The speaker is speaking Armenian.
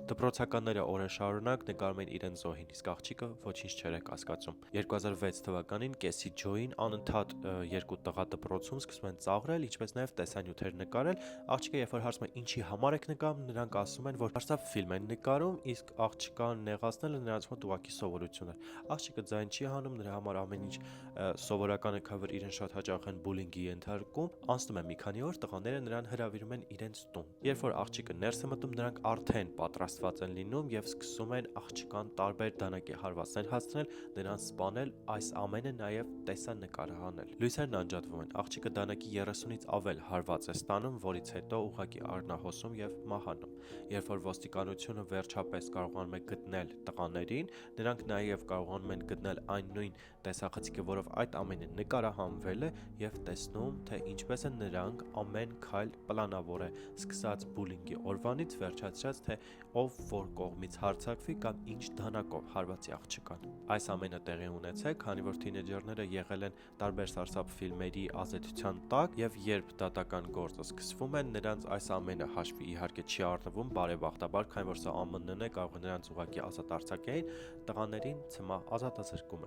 Դպրոցականները օրեր նկարում էին իրենց զոհին, իսկ աղջիկը ոչինչ չէր կասկածում։ 2006 թվականին Կեսի Ջոին անընդհատ երկու տղա դպրոցում սկսում են ծաղրել, ինչպես նաև տեսանյութեր նկարել։ Աղջիկը երբ որ հարցում է ինչի համար եք նկարում, նրանք ասում են, որ հարցավ ֆիլմ են նկարում, իսկ աղջկան նեղացնելը նրանց մոտ ուղղակի սովորություն էր։ Աղջիկը ձայն չի հանում, նրա համար ամեն ինչ սովորական է, քանի որ իրեն շատ հաճախ են բուլինգի ենթարկում։ Անցնում է մի քանի օր, տղաները նրան հրավիրում են իրենց տուն։ Երբ որ աղջիկը ներս է մտնում, նրանք արդեն պատրաստված են լինում եւ սկսում են աղջկան տարբեր դանակի հարվածներ հասցնել, նրան սպանել, այս ամենը նաեւ տեսանկարահանել։ Լույսերն անջատվում են, աղջիկը դանակի 30-ից ավել հարված է ստանում, որից հետո ուղղակի արնահոսում եւ մահանում։ Երբ որ ոստիկանությունը վերջապես կարողանում է գտնել տղաներին, նրանք նաեւ կարողանում են գտնել այն նույն տեսախցիկը, որով այդ ամենը նկարահանվել է, եւ տեսնում, թե ինչպես են նրանք ամեն քայլ պլանավոր է, սկսած բուլինգի օրվանից վերջացրած, թե ով որ կողմից հարձակվի կամ ինչ դանակով հարվածի աղջկան։ Այս ամենը տեղի ունեցել, քանի որ թինեջերները եղել են տարբեր սարսափ ֆիլմերի ազդեցության տակ, եւ երբ դատական գործը սկսվում է, նրանց այս ամենը հաշվի իհարկե չի առնվում, բարեբախտաբար, քանի որ սա ԱՄՆ-ն է, կարող է նրանց ուղղակի ազատ արձակեին, տղաներին ցմահ ազատազրկում